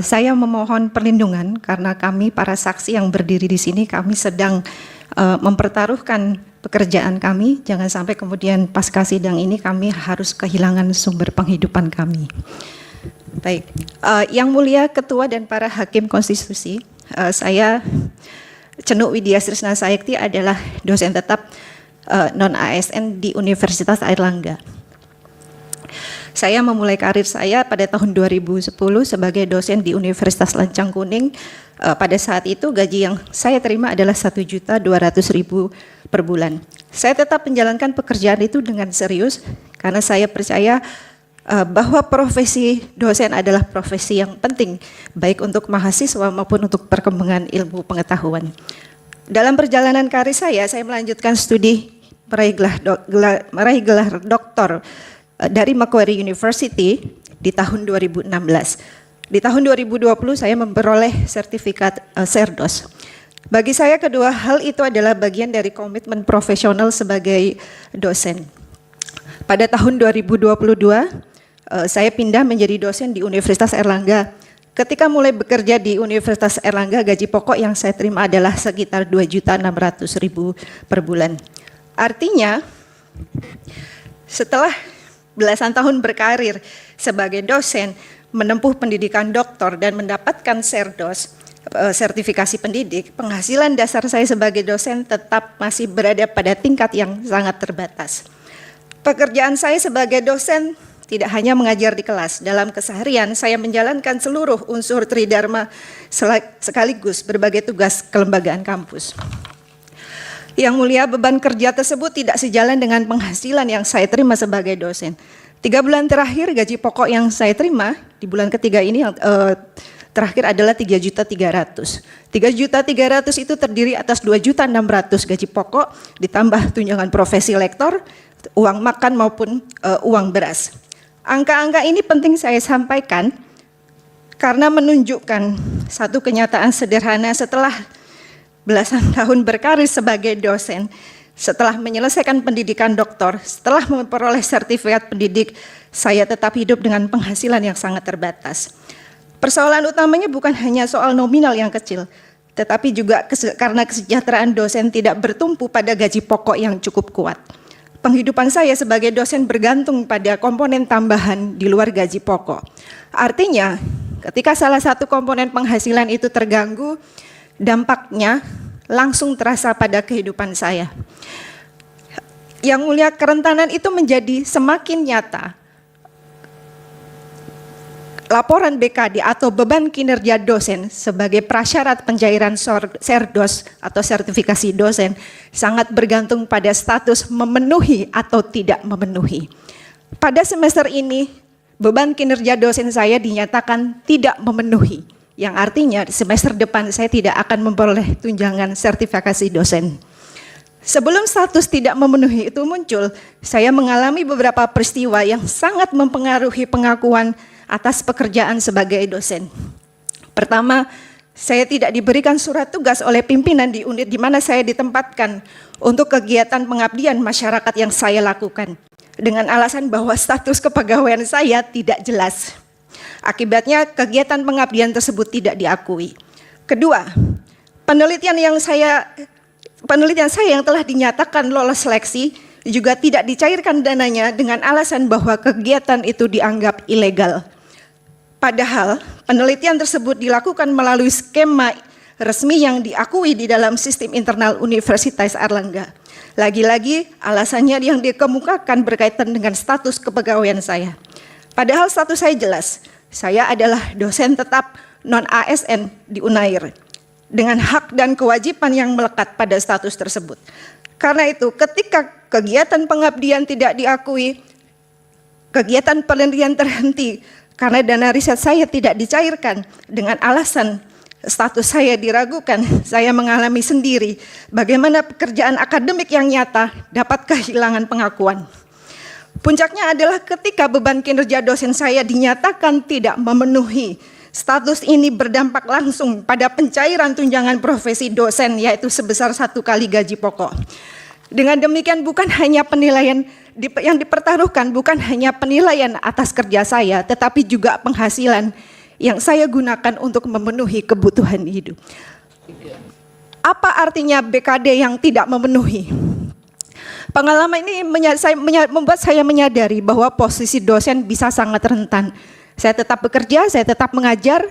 Saya memohon perlindungan karena kami para saksi yang berdiri di sini, kami sedang mempertaruhkan pekerjaan kami. Jangan sampai kemudian pasca sidang ini kami harus kehilangan sumber penghidupan kami. Baik, Yang Mulia Ketua dan para Hakim Konstitusi, saya Cenuk Widya Srisna Sayekti adalah dosen tetap non-ASN di Universitas Airlangga. Saya memulai karir saya pada tahun 2010 sebagai dosen di Universitas Lancang Kuning. Pada saat itu gaji yang saya terima adalah 1.200.000 per bulan. Saya tetap menjalankan pekerjaan itu dengan serius karena saya percaya bahwa profesi dosen adalah profesi yang penting baik untuk mahasiswa maupun untuk perkembangan ilmu pengetahuan. Dalam perjalanan karir saya melanjutkan studi meraih gelar doktor dari Macquarie University di tahun 2016. Di tahun 2020 saya memperoleh sertifikat Serdos. Bagi saya kedua hal itu adalah bagian dari komitmen profesional sebagai dosen. Pada tahun 2022 saya pindah menjadi dosen di Universitas Airlangga. Ketika mulai bekerja di Universitas Airlangga, gaji pokok yang saya terima adalah sekitar 2.600.000 per bulan. Artinya setelah belasan tahun berkarir sebagai dosen, menempuh pendidikan doktor dan mendapatkan Serdos, sertifikasi pendidik, penghasilan dasar saya sebagai dosen tetap masih berada pada tingkat yang sangat terbatas. Pekerjaan saya sebagai dosen tidak hanya mengajar di kelas, dalam keseharian saya menjalankan seluruh unsur tridharma sekaligus berbagai tugas kelembagaan kampus. Yang Mulia, beban kerja tersebut tidak sejalan dengan penghasilan yang saya terima sebagai dosen. 3 bulan terakhir gaji pokok yang saya terima di bulan ketiga ini yang terakhir adalah 3.300.000. 3.300.000 itu terdiri atas 2.600.000 gaji pokok ditambah tunjangan profesi lektor, uang makan maupun uang beras. Angka-angka ini penting saya sampaikan karena menunjukkan satu kenyataan sederhana setelah belasan tahun berkarir sebagai dosen, setelah menyelesaikan pendidikan doktor, setelah memperoleh sertifikat pendidik, saya tetap hidup dengan penghasilan yang sangat terbatas. Persoalan utamanya bukan hanya soal nominal yang kecil, tetapi juga karena kesejahteraan dosen tidak bertumpu pada gaji pokok yang cukup kuat. Penghidupan saya sebagai dosen bergantung pada komponen tambahan di luar gaji pokok. Artinya, ketika salah satu komponen penghasilan itu terganggu, dampaknya langsung terasa pada kehidupan saya. Yang Mulia, kerentanan itu menjadi semakin nyata. Laporan BKD atau beban kinerja dosen sebagai prasyarat pencairan Serdos atau sertifikasi dosen sangat bergantung pada status memenuhi atau tidak memenuhi. Pada semester ini, beban kinerja dosen saya dinyatakan tidak memenuhi, yang artinya semester depan saya tidak akan memperoleh tunjangan sertifikasi dosen. Sebelum status tidak memenuhi itu muncul, saya mengalami beberapa peristiwa yang sangat mempengaruhi pengakuan atas pekerjaan sebagai dosen. Pertama, saya tidak diberikan surat tugas oleh pimpinan di unit di mana saya ditempatkan untuk kegiatan pengabdian masyarakat yang saya lakukan, dengan alasan bahwa status kepegawaian saya tidak jelas. Akibatnya kegiatan pengabdian tersebut tidak diakui. Kedua, penelitian saya yang telah dinyatakan lolos seleksi juga tidak dicairkan dananya dengan alasan bahwa kegiatan itu dianggap ilegal. Padahal penelitian tersebut dilakukan melalui skema resmi yang diakui di dalam sistem internal Universitas Airlangga. Lagi-lagi alasannya yang dikemukakan berkaitan dengan status kepegawaian saya. Padahal status saya jelas, saya adalah dosen tetap non-ASN di Unair dengan hak dan kewajiban yang melekat pada status tersebut. Karena itu ketika kegiatan pengabdian tidak diakui, kegiatan penelitian terhenti karena dana riset saya tidak dicairkan dengan alasan status saya diragukan, saya mengalami sendiri bagaimana pekerjaan akademik yang nyata dapat kehilangan pengakuan. Puncaknya adalah ketika beban kinerja dosen saya dinyatakan tidak memenuhi. Status ini berdampak langsung pada pencairan tunjangan profesi dosen, yaitu sebesar 1 kali gaji pokok. Dengan demikian bukan hanya penilaian yang dipertaruhkan, bukan hanya penilaian atas kerja saya, tetapi juga penghasilan yang saya gunakan untuk memenuhi kebutuhan hidup. Apa artinya BKD yang tidak memenuhi? Pengalaman ini membuat saya menyadari bahwa posisi dosen bisa sangat rentan. Saya tetap bekerja, saya tetap mengajar.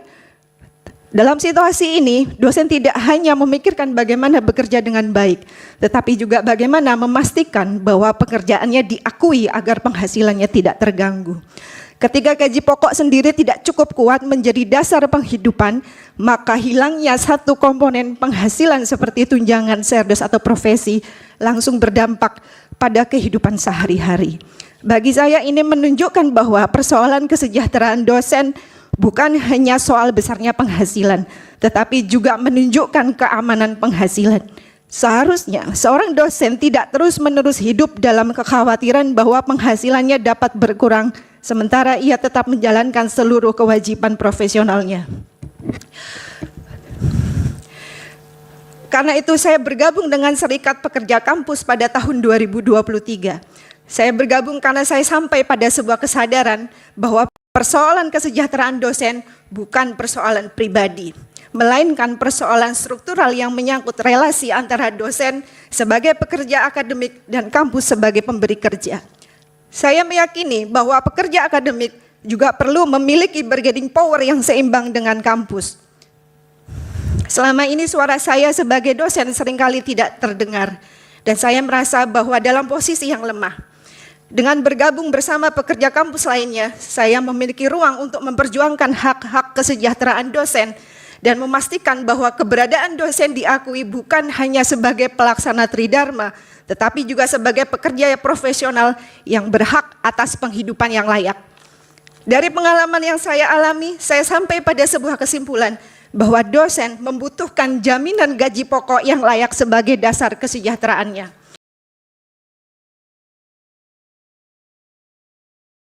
Dalam situasi ini, dosen tidak hanya memikirkan bagaimana bekerja dengan baik, tetapi juga bagaimana memastikan bahwa pekerjaannya diakui agar penghasilannya tidak terganggu. Ketika gaji pokok sendiri tidak cukup kuat menjadi dasar penghidupan, maka hilangnya satu komponen penghasilan seperti tunjangan serdos atau profesi langsung berdampak pada kehidupan sehari-hari. Bagi saya ini menunjukkan bahwa persoalan kesejahteraan dosen bukan hanya soal besarnya penghasilan, tetapi juga menunjukkan keamanan penghasilan. Seharusnya seorang dosen tidak terus-menerus hidup dalam kekhawatiran bahwa penghasilannya dapat berkurang, sementara ia tetap menjalankan seluruh kewajiban profesionalnya. Karena itu saya bergabung dengan Serikat Pekerja Kampus pada tahun 2023. Saya bergabung karena saya sampai pada sebuah kesadaran bahwa persoalan kesejahteraan dosen bukan persoalan pribadi, melainkan persoalan struktural yang menyangkut relasi antara dosen sebagai pekerja akademik dan kampus sebagai pemberi kerja. Saya meyakini bahwa pekerja akademik juga perlu memiliki bargaining power yang seimbang dengan kampus. Selama ini suara saya sebagai dosen seringkali tidak terdengar, dan saya merasa bahwa dalam posisi yang lemah. Dengan bergabung bersama pekerja kampus lainnya, saya memiliki ruang untuk memperjuangkan hak-hak kesejahteraan dosen dan memastikan bahwa keberadaan dosen diakui bukan hanya sebagai pelaksana tridharma, tetapi juga sebagai pekerja yang profesional yang berhak atas penghidupan yang layak. Dari pengalaman yang saya alami, saya sampai pada sebuah kesimpulan bahwa dosen membutuhkan jaminan gaji pokok yang layak sebagai dasar kesejahteraannya.